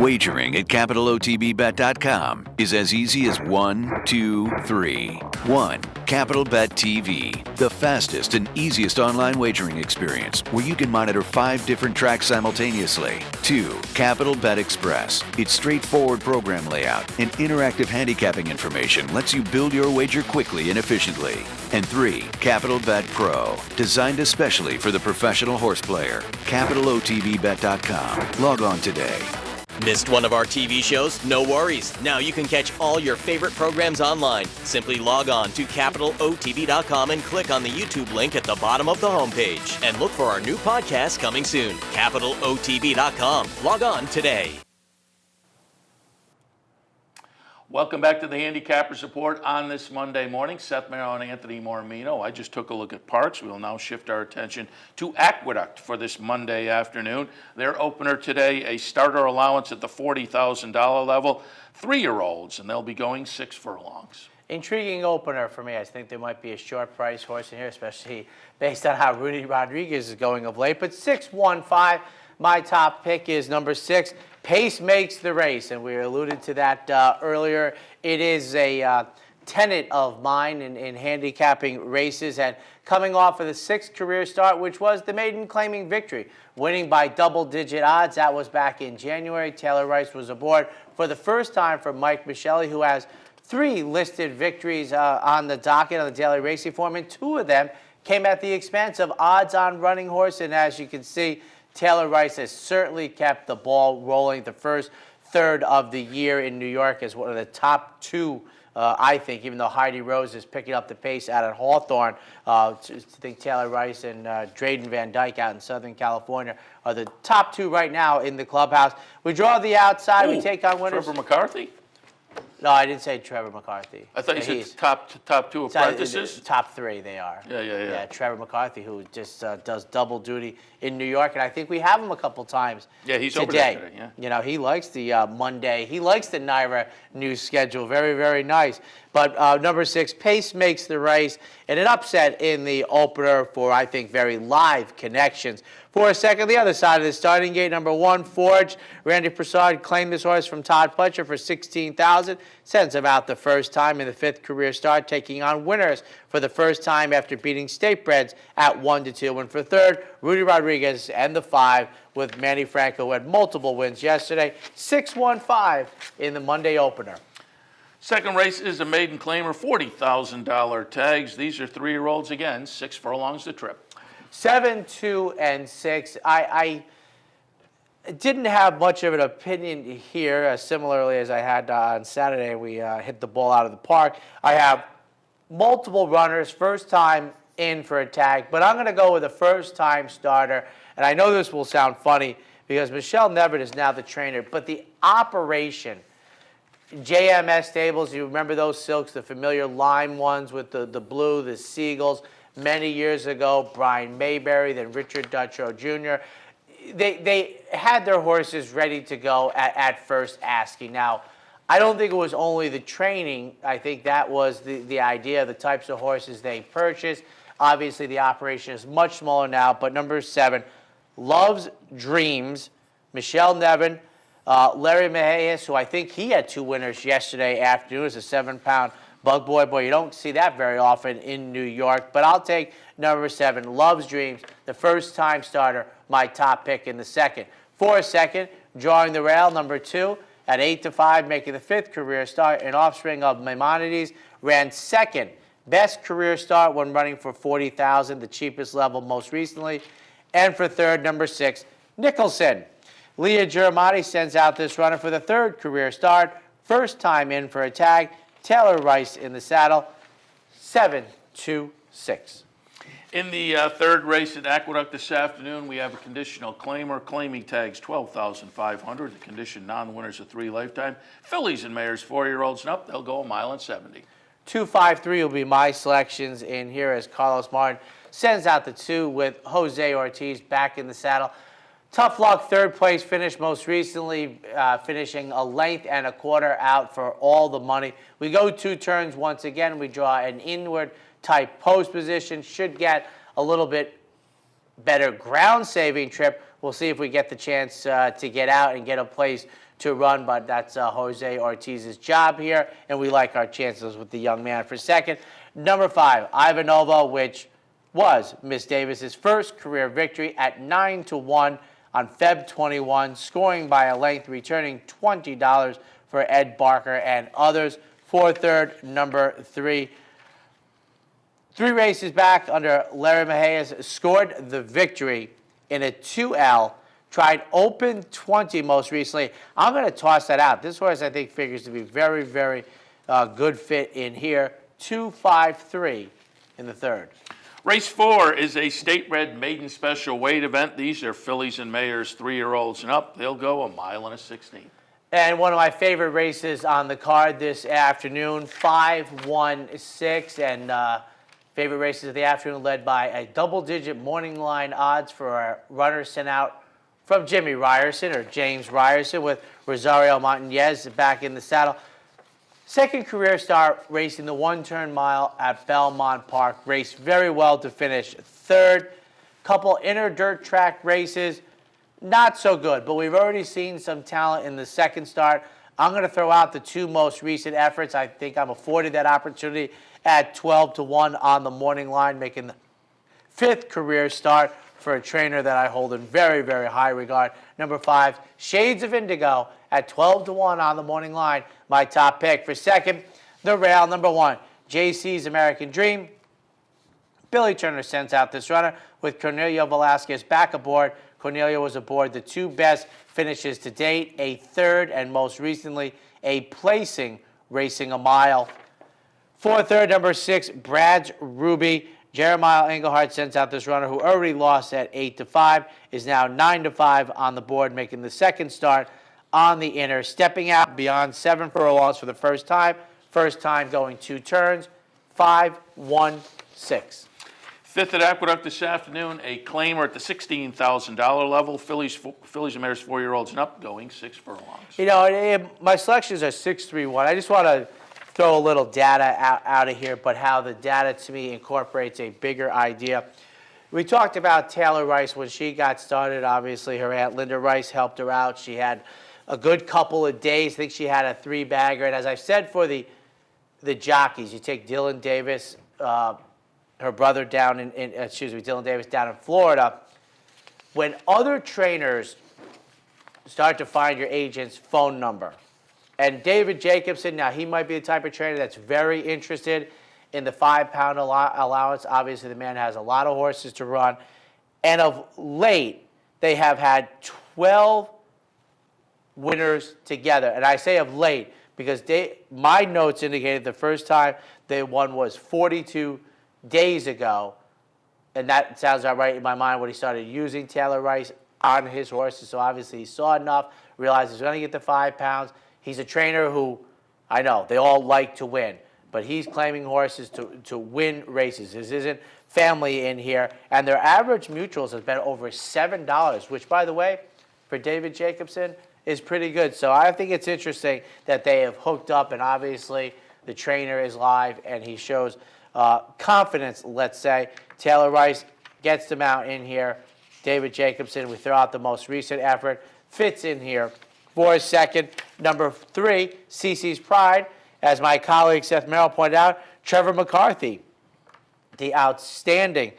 Wagering at CapitalOTBBet.com is as easy as 1, 2, 3. 1. Capital Bet TV, the fastest and easiest online wagering experience where you can monitor 5 different tracks simultaneously. 2. Capital Bet Express. Its straightforward program layout and interactive handicapping information lets you build your wager quickly and efficiently. And 3. Capital Bet Pro, designed especially for the professional horse player. CapitalOTBBet.com. Log on today. Missed one of our TV shows? No worries. Now you can catch all your favorite programs online. Simply log on to CapitalOTB.com and click on the YouTube link at the bottom of the homepage. And look for our new podcast coming soon. CapitalOTB.com. Log on today. Welcome back to the Handicappers Report on this Monday morning. Seth Merrill and Anthony Mormino. I just took a look at Parks. We will now shift our attention to Aqueduct for this Monday afternoon. Their opener today, a starter allowance at the $40,000 level, 3-year-olds, and they'll be going 6 furlongs. Intriguing opener for me. I think there might be a short price horse in here, especially based on how Rudy Rodriguez is going of late. But 6-1-5, my top pick is number 6. Pace makes the race, and we alluded to that earlier. It is a tenet of mine in handicapping races, and coming off of the 6th career start, which was the maiden claiming victory, winning by double-digit odds. That was back in January. Taylor Rice was aboard for the first time for Mike Michelli, who has 3 listed victories on the docket on the daily racing form, and 2 of them came at the expense of odds-on running horse. And as you can see, Taylor Rice has certainly kept the ball rolling. The first third of the year in New York is one of the top 2, I think, even though Heidi Rose is picking up the pace out at Hawthorne. I think Taylor Rice and Drayden Van Dyke out in Southern California are the top 2 right now in the clubhouse. We draw the outside. We take on winners. Trevor McCarthy? No, I didn't say Trevor McCarthy. I thought you said top 2 apprentices? Top 3 they are. Yeah. Trevor McCarthy, who just does double duty in New York, and I think we have him a couple times. Yeah, he's today. over there today. Yeah. You know, he likes the Monday. He likes the NYRA news schedule. Very, very nice. But number 6, Pace makes the race, and an upset in the opener for, I think, very live connections. For a second, the other side of the starting gate, number 1, Forge. Randy Prasad claimed this horse from Todd Pletcher for $16,000. Sends him out the first time in the 5th career start, taking on winners for the first time after beating State Breds at 1-2. And for third, Rudy Rodriguez and the 5 with Manny Franco, who had multiple wins yesterday. 6-1-5 in the Monday opener. Second race is a maiden claimer, $40,000 tags. These are 3-year-olds again, 6 furlongs the trip. 7, 2, and 6. I didn't have much of an opinion here, similarly as I had on Saturday. We hit the ball out of the park. I have multiple runners, first time in for a tag, but I'm going to go with a first-time starter. And I know this will sound funny because Michelle Nevert is now the trainer, but the operation, JMS Stables, you remember those silks, the familiar lime ones with the blue, the seagulls, many years ago, Brian Mayberry, then Richard Dutrow Jr., they had their horses ready to go at first asking. Now, I don't think it was only the training. I think that was the idea, the types of horses they purchased. Obviously, the operation is much smaller now, but number 7, Love's Dreams, Michelle Nevin, Larry Mahias, who I think he had 2 winners yesterday afternoon as a 7-pound bug boy. Boy, you don't see that very often in New York, but I'll take number 7, Love's Dreams, the first-time starter, my top pick in the second. For a second, drawing the rail, number 2, at 8-5, making the 5th career start, an offspring of Maimonides, ran second. Best career start when running for $40,000, the cheapest level most recently. And for third, number 6, Nicholson. Leah Giramati sends out this runner for the 3rd career start. First time in for a tag. Taylor Rice in the saddle, 7-6. In the 3rd race at Aqueduct this afternoon, we have a conditional claimer claiming tags $12,500. The condition non-winners of 3 lifetime. Fillies and Mayors, 4-year-olds and up, they'll go 1.70 miles. 2-5-3 will be my selections in here as Carlos Martin sends out the 2 with Jose Ortiz back in the saddle. Tough luck 3rd place finish, most recently finishing a length and a quarter out for all the money. We go 2 turns once again. We draw an inward type post position. Should get a little bit better ground saving trip. We'll see if we get the chance to get out and get a place to run, but that's Jose Ortiz's job here, and we like our chances with the young man. For second, number 5, Ivanova, which was Miss Davis's first career victory at 9-1 on Feb 21, scoring by a length, returning $20 for Ed Barker and others. For third, number 3. 3 races back under Larry Mahias, scored the victory in a 2L. Tried Open 20 most recently. I'm going to toss that out. This horse, I think, figures to be very, very good fit in here. 2-5-3 in the 3rd. Race 4 is a state-bred maiden special weight event. These are Fillies and Mayors, 3-year-olds and up. They'll go 1.16 miles. And one of my favorite races on the card this afternoon, 5-1-6, and favorite races of the afternoon led by a double-digit morning line odds for our runners sent out from Jimmy Ryerson, or James Ryerson, with Rosario Montañez back in the saddle. 2nd career start racing the 1-turn mile at Belmont Park. Raced very well to finish 3rd. Couple inner dirt track races, not so good, but we've already seen some talent in the 2nd start. I'm going to throw out the two most recent efforts. I think I'm afforded that opportunity at 12-1 on the morning line, making the 5th career start for a trainer that I hold in very, very high regard. Number 5, Shades of Indigo at 12-1 on the morning line, my top pick. For second, the rail, number 1, JC's American Dream. Billy Turner sends out this runner with Cornelio Velasquez back aboard. Cornelio was aboard the 2 best finishes to date, a 3rd and most recently a placing racing a mile. For third, number 6, Brad's Ruby. Jeremiah Engelhardt sends out this runner who already lost at 8-5, is now 9-5 on the board, making the 2nd start on the inner, stepping out beyond 7 furlongs for the first time going 2 turns, 5-1-6. 5th at Aqueduct this afternoon, a claimer at the $16,000 level. Fillies and Mares 4-year-olds and up, going 6 furlongs. You know, my selections are 6-3-1. I just want to throw a little data out of here, but how the data to me incorporates a bigger idea. We talked about Taylor Rice when she got started. Obviously, her aunt Linda Rice helped her out. She had a good couple of days. I think she had a 3-bagger. And as I said for the jockeys, you take Dylan Davis, her brother down Dylan Davis down in Florida. When other trainers start to find your agent's phone number, and David Jacobson, now he might be the type of trainer that's very interested in the 5-pound allowance. Obviously, the man has a lot of horses to run. And of late, they have had 12 winners together. And I say of late because my notes indicated the first time they won was 42 days ago. And that sounds about right in my mind when he started using Taylor Rice on his horses. So obviously he saw enough, realized he's going to get the 5 pounds. He's a trainer who, I know, they all like to win, but he's claiming horses to win races. This isn't family in here. And their average mutuals has been over $7, which, by the way, for David Jacobson is pretty good. So I think it's interesting that they have hooked up, and obviously the trainer is live, and he shows confidence, let's say. Taylor Rice gets them out in here. David Jacobson, we throw out the most recent effort, fits in here. For a second, number 3, CC's Pride. As my colleague Seth Merrill pointed out, Trevor McCarthy, the outstanding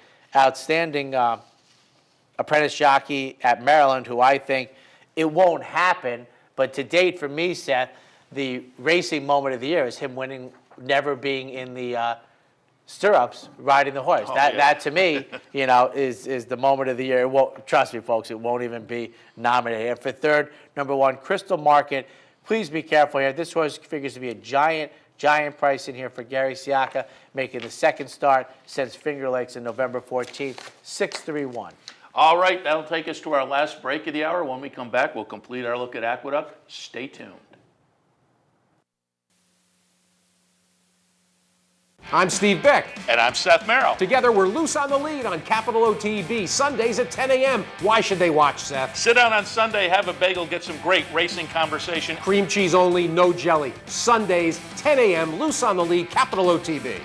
apprentice jockey at Maryland, who I think it won't happen. But to date, for me, Seth, the racing moment of the year is him winning, never being in the stirrups riding the horse. That to me, you know, is the moment of the year. It won't, trust me, folks, it won't even be nominated. And for third, number 1, Crystal Market. Please be careful here. This horse figures to be a giant price in here for Gary Siaka, making the 2nd start since Finger Lakes on November 14th, 6-3-1. All right, that'll take us to our last break of the hour. When we come back, we'll complete our look at Aqueduct. Stay tuned. I'm Steve Beck. And I'm Seth Merrill. Together, we're loose on the lead on Capital OTB, Sundays at 10 a.m. Why should they watch, Seth? Sit down on Sunday, have a bagel, get some great racing conversation. Cream cheese only, no jelly. Sundays, 10 a.m., loose on the lead, Capital OTB.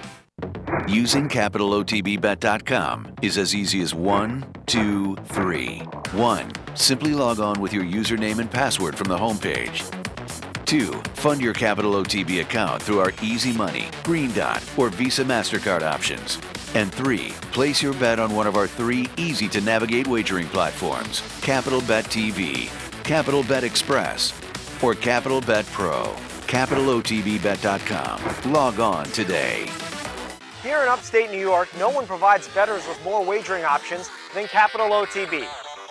Using CapitalOTBBet.com is as easy as 1, 2, 3. 1. Simply log on with your username and password from the homepage. 2. Fund your Capital OTB account through our Easy Money, Green Dot, or Visa MasterCard options. And 3. Place your bet on one of our 3 easy-to-navigate wagering platforms, Capital Bet TV, Capital Bet Express, or Capital Bet Pro. CapitalOTBBet.com. Log on today. Here in upstate New York, no one provides bettors with more wagering options than Capital OTB.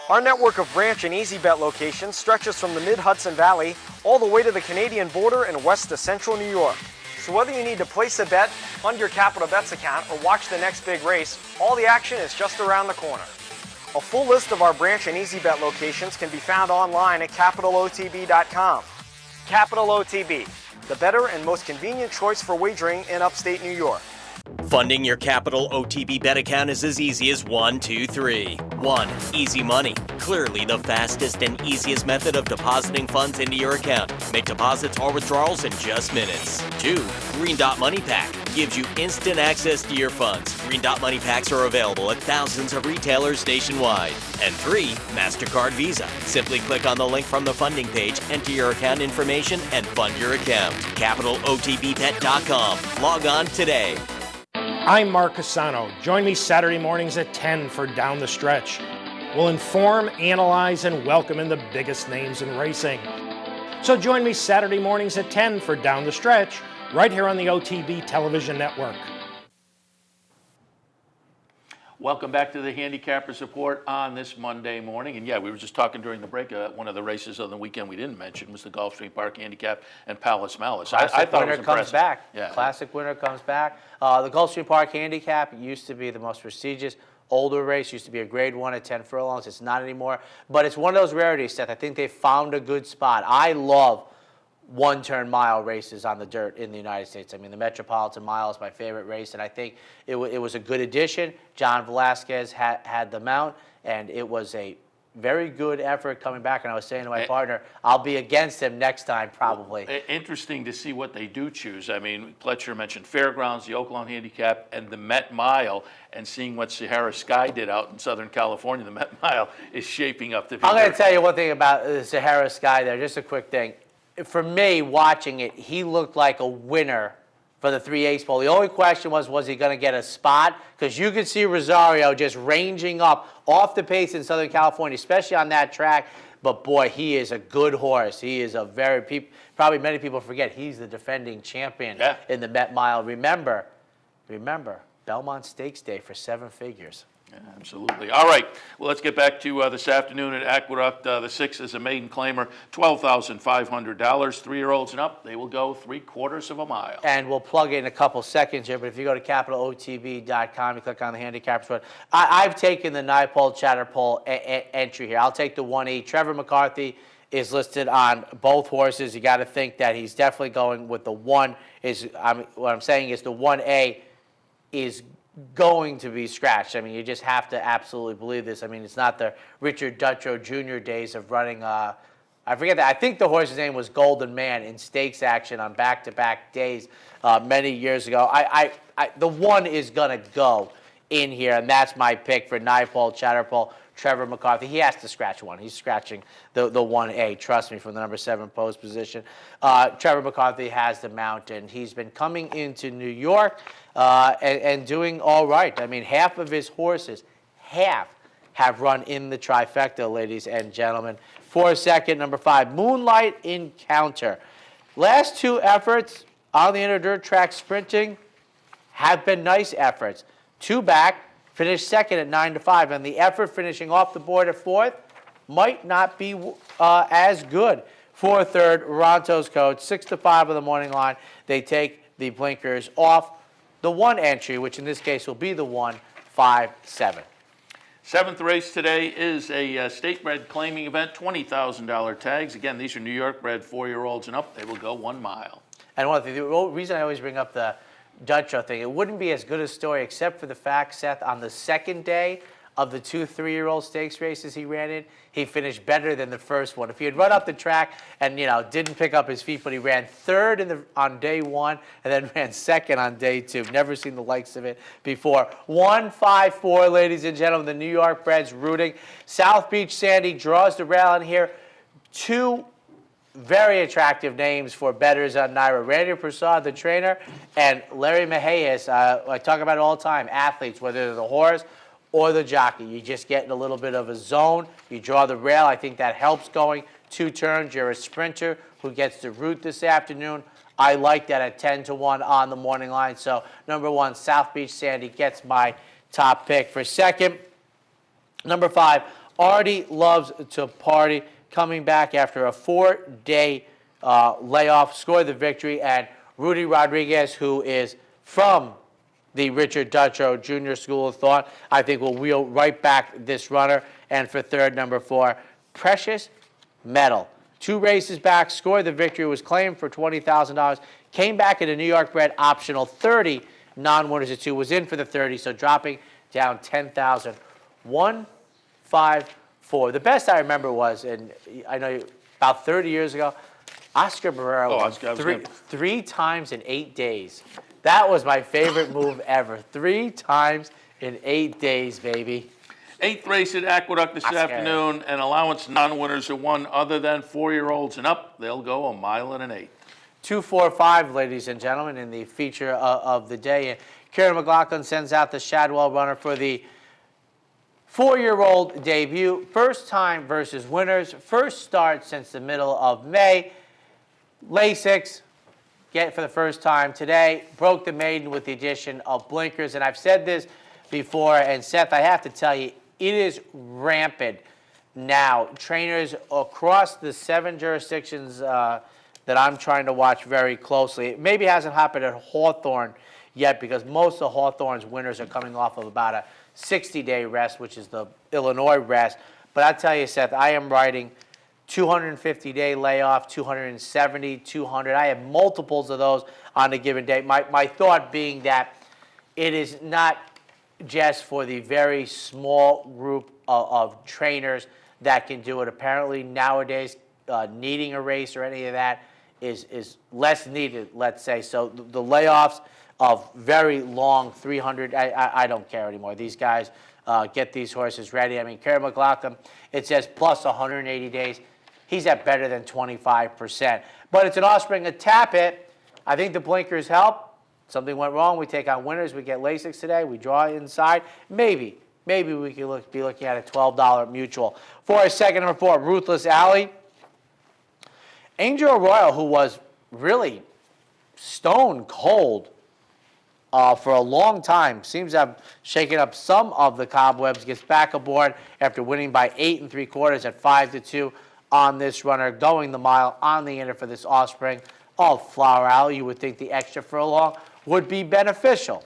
Our network of branch and easy bet locations stretches from the mid-Hudson Valley all the way to the Canadian border and west to central New York. So whether you need to place a bet, fund your Capital Bets account, or watch the next big race, all the action is just around the corner. A full list of our branch and easy bet locations can be found online at CapitalOTB.com. Capital OTB, the better and most convenient choice for wagering in upstate New York. Funding your Capital OTB bet account is as easy as 1, 2, 3. 1. Easy Money. Clearly the fastest and easiest method of depositing funds into your account. Make deposits or withdrawals in just minutes. 2. Green Dot Money Pack. gives you instant access to your funds. Green Dot Money Packs are available at thousands of retailers nationwide. And 3, MasterCard Visa. Simply click on the link from the funding page, enter your account information, and fund your account. CapitalOTBBet.com. Log on today. I'm Mark Cassano. Join me Saturday mornings at 10 for Down the Stretch. We'll inform, analyze, and welcome in the biggest names in racing. So join me Saturday mornings at 10 for Down the Stretch, right here on the OTB Television Network. Welcome back to the Handicappers Report on this Monday morning. And yeah, we were just talking during the break. One of the races on the weekend we didn't mention was the Gulfstream Park Handicap and Palace Malice. I thought winner it was impressive. comes back. Yeah. Classic winner comes back. The Gulfstream Park Handicap used to be the most prestigious older race. Used to be a grade 1 at 10 furlongs. It's not anymore. But it's one of those rarities, Seth. I think they found a good spot. I love one-turn mile races on the dirt in the United States. I mean, the Metropolitan Mile is my favorite race, and I think it was a good addition. John Velasquez had the mount, and it was a very good effort coming back. And I was saying to my partner, I'll be against him next time, probably. Interesting to see what they do choose. I mean, Pletcher mentioned Fairgrounds, the Oaklawn Handicap, and the Met Mile, and seeing what Sahara Sky did out in Southern California, the Met Mile is shaping up to be. I'm going to tell you one thing about the Sahara Sky there, just a quick thing. For me, watching it, he looked like a winner for the 3/8 pole. The only question was he going to get a spot? Because you could see Rosario just ranging up off the pace in Southern California, especially on that track. But boy, he is a good horse. He is a probably many people forget he's the defending champion in the Met Mile. Remember, Belmont Stakes Day for 7 figures. Yeah, absolutely. All right. Well, let's get back to this afternoon at Aqueduct. The 6 is a maiden claimer, $12,500. 3-year-olds and up, they will go 3/4 of a mile. And we'll plug in a couple seconds here, but if you go to CapitalOTB.com, you click on the Handicappers Report. I've taken the Naipaul Chatterpole entry here. I'll take the 1E. Trevor McCarthy is listed on both horses. You got to think that he's definitely going with the 1. What I'm saying is the 1A is going to be scratched. I mean, you just have to absolutely believe this. I mean, it's not the Richard Dutrow Jr. days of running. I forget that. I think the horse's name was Golden Man in stakes action on back-to-back days many years ago. The 1 is going to go in here, and that's my pick for Naipaul Chatterpole. Trevor McCarthy, he has to scratch 1. He's scratching the 1A, trust me, from the number 7 post position. Trevor McCarthy has the mount, and he's been coming into New York and doing all right. I mean, half of his horses, have run in the trifecta, ladies and gentlemen. For second, number 5, Moonlight Encounter. Last 2 efforts on the inner dirt track sprinting have been nice efforts. 2 back, finished second at 9-5, and the effort finishing off the board at 4th might not be as good. For third, Ronto's Code, 6-5 on the morning line. They take the blinkers off the 1 entry, which in this case will be the 1-5-7. 7th race today is a state-bred claiming event, $20,000 tags. Again, these are New York-bred 4-year-olds and up. They will go 1 mile. And one thing, the reason I always bring up the Dutrow thing, it wouldn't be as good a story except for the fact, Seth, on the second day of the 2 3-year-old stakes races he ran in, he finished better than the first one. If he had run up the track and, didn't pick up his feet, but he ran 3rd on day 1 and then ran 2nd on day 2. Never seen the likes of it before. 1-5-4, ladies and gentlemen, the New York breds rooting. South Beach Sandy draws the rail in here. 2 very attractive names for bettors on Naira. Randy Prasad, the trainer, and Larry Mejias. I talk about it all the time. Athletes, whether they're the horse or the jockey. You just get in a little bit of a zone. You draw the rail. I think that helps going 2 turns. You're a sprinter who gets to root this afternoon. I like that at 10-1 on the morning line. So, number 1, South Beach Sandy gets my top pick. For second, number 5, Artie Loves to Party, coming back after a 4-day layoff, scored the victory. And Rudy Rodriguez, who is from the Richard Dutrow Jr. School of Thought, I think will wheel right back this runner. And for third, number 4, Precious Metal. 2 races back, scored the victory, was claimed for $20,000, came back at a New York bred optional 30, non-winners at 2, was in for the 30, so dropping down 10,000. 1-5-4. The best I remember was, and I know about 30 years ago, Oscar Barrera won 3 times in 8 days. That was my favorite move ever. 3 times in 8 days, baby. 8th race at Aqueduct this afternoon, and allowance non-winners are one other than 4-year-olds and up. They'll go 1 mile and an eighth. 2-4-5, ladies and gentlemen, in the feature of the day. And Kieran McLaughlin sends out the Shadwell runner for the 4-year-old debut. First time versus winners. First start since the middle of May. Lasix, get for the first time today. Broke the maiden with the addition of blinkers. And I've said this before, and Seth, I have to tell you, it is rampant now. Trainers across the 7 jurisdictions that I'm trying to watch very closely. It maybe hasn't happened at Hawthorne yet because most of Hawthorne's winners are coming off of about a 60-day rest, which is the Illinois rest. But I tell you, Seth, I am riding 250-day layoff, 270, 200. I have multiples of those on a given day. My thought being that it is not just for the very small group of trainers that can do it. Apparently nowadays, needing a race or any of that is less needed, let's say. So the layoffs of very long 300, I don't care anymore. These guys get these horses ready. I mean, Kieran McLaughlin, it says plus 180 days. He's at better than 25%. But it's an offspring of Tappet. I think the blinkers help. Something went wrong. We take on winners. We get Lasix today. We draw inside. Maybe we could be looking at a $12 mutual. For our second number 4, Ruthless Alley. Angel Royal, who was really stone cold for a long time, seems to have shaken up some of the cobwebs, gets back aboard after winning by 8 3/4 at 5-2 on this runner, going the mile on the inner for this offspring of Flower Alley. You would think the extra furlong would be beneficial.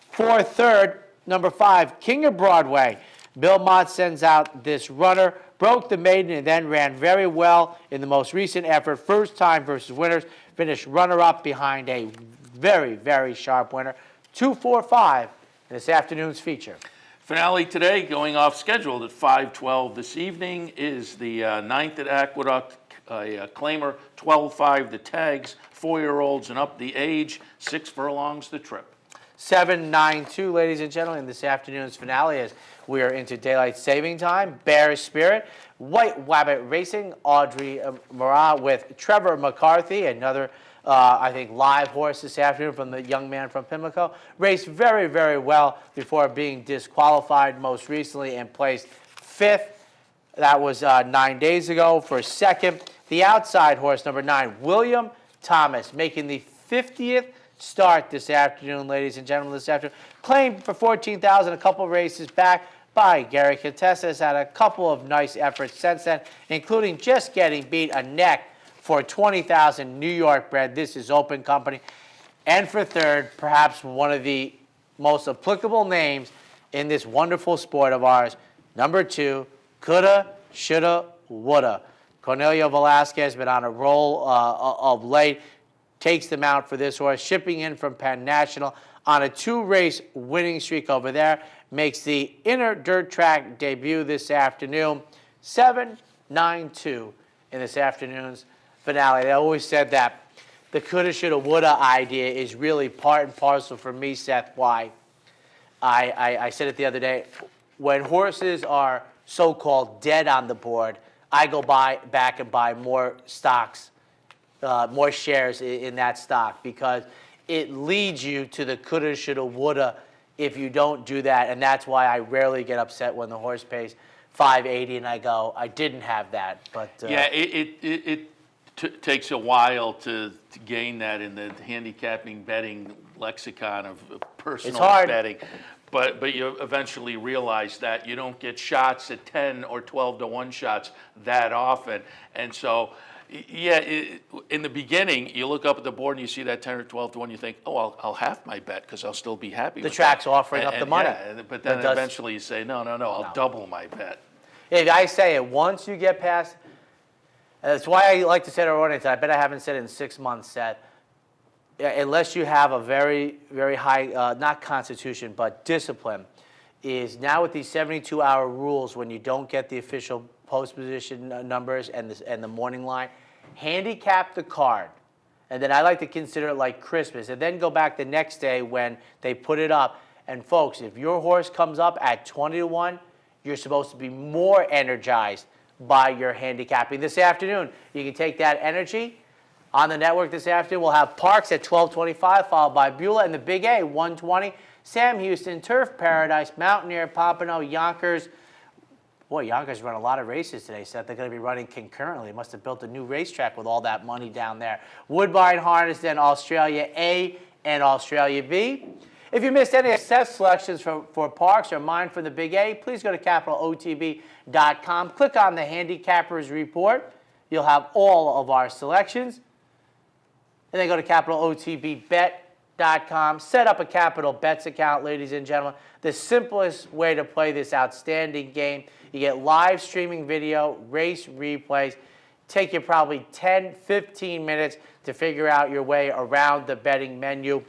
For third, number 5, King of Broadway. Bill Mott sends out this runner, broke the maiden, and then ran very well in the most recent effort. First time versus winners, finished runner-up behind a very, very sharp winner. 2-4-5 in this afternoon's feature. Finale today, going off scheduled at 5:12 this evening, is the 9th at Aqueduct. A claimer, 12-5 the tags, 4-year-olds and up the age, 6 furlongs the trip. 7-9-2, ladies and gentlemen, this afternoon's finale as we are into daylight saving time. Bear Spirit, White Wabbit Racing, Audrey Marat with Trevor McCarthy, another, I think, live horse this afternoon from the young man from Pimlico. Raced very, very well before being disqualified most recently and placed 5th. That was 9 days ago. For second, the outside horse, number 9, William Thomas, making the 50th start this afternoon, ladies and gentlemen, this afternoon. Claimed for $14,000 a couple races back by Gary Contessa. Has had a couple of nice efforts since then, including just getting beat a neck for $20,000 New York bred. This is Open Company. And for third, perhaps one of the most applicable names in this wonderful sport of ours, number 2, Coulda, Shoulda, Woulda. Cornelio Velasquez has been on a roll of late. Takes the mount for this horse, shipping in from Penn National on a 2-race winning streak over there. Makes the inner dirt track debut this afternoon. 7-9-2 in this afternoon's finale. They always said that the coulda, shoulda, woulda idea is really part and parcel for me, Seth. Why? I said it the other day. When horses are so-called dead on the board, I go back and buy more stocks, more shares in that stock, because it leads you to the coulda, shoulda, woulda if you don't do that. And that's why I rarely get upset when the horse pays $5.80 and I go, I didn't have that. But yeah, it takes a while to gain that in the handicapping betting lexicon of personal betting. But you eventually realize that you don't get shots at 10 or 12 to 1 shots that often. And so, yeah, in the beginning, you look up at the board and you see that 10 or 12 to 1, you think, oh, I'll half my bet because I'll still be happy with the track's offering up the money. Yeah, but then eventually you say, no, I'll double my bet. If I say it, once you get past, that's why I like to say to our audience, I bet I haven't said it in 6 months, Seth, unless you have a very, very high, not constitution, but discipline, is now with these 72-hour rules, when you don't get the official post position numbers and the morning line, handicap the card. And then I like to consider it like Christmas, and then go back the next day when they put it up. And folks, if your horse comes up at 20-1, you're supposed to be more energized by your handicapping. This afternoon, you can take that energy. On the network this afternoon, we'll have Parks at 12:25, followed by Beulah, and the Big A, 1:20. Sam Houston, Turf Paradise, Mountaineer, Pompano, Yonkers. Boy, Yonkers run a lot of races today, Seth. They're going to be running concurrently. They must have built a new racetrack with all that money down there. Woodbine Harness, then Australia A and Australia B. If you missed any of Seth's selections for Parks or mine for the Big A, please go to capitalotb.com. Click on the Handicappers Report. You'll have all of our selections. And then go to capitalotbbet.com. Set up a Capital Bets account, ladies and gentlemen. The simplest way to play this outstanding game. You get live streaming video, race replays. Take you probably 10, 15 minutes to figure out your way around the betting menu.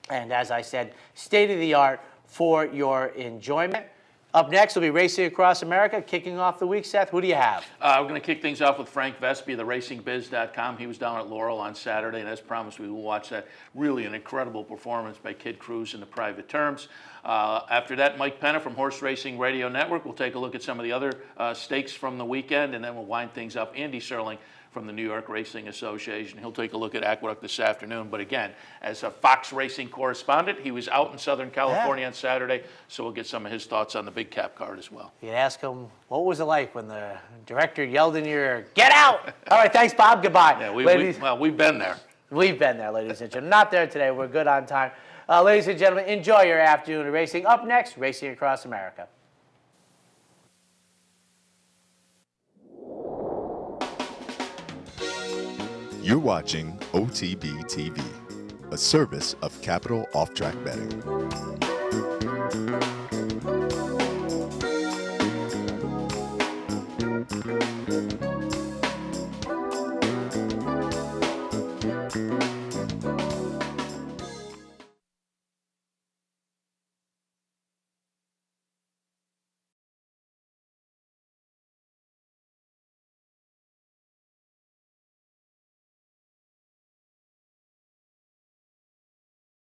And as I said, state-of-the-art for your enjoyment. Up next will be Racing Across America, kicking off the week. Seth, who do you have? We're going to kick things off with Frank Vespi, the RacingBiz.com. He was down at Laurel on Saturday, and as promised, we will watch that. Really an incredible performance by Kid Cruz in the private terms. After that, Mike Penna from Horse Racing Radio Network. We'll take a look at some of the other stakes from the weekend, and then we'll wind things up. Andy Serling from the New York Racing Association. He'll take a look at Aqueduct this afternoon. But again, as a Fox Racing correspondent, he was out in Southern California on Saturday, so we'll get some of his thoughts on the big cap card as well. You can ask him, what was it like when the director yelled in your ear, "Get out!" All right, thanks, Bob. Goodbye. Yeah, we've been there. We've been there, ladies and gentlemen. Not there today. We're good on time. Ladies and gentlemen, enjoy your afternoon of racing. Up next, Racing Across America. You're watching OTB TV, a service of Capital Off Track Betting.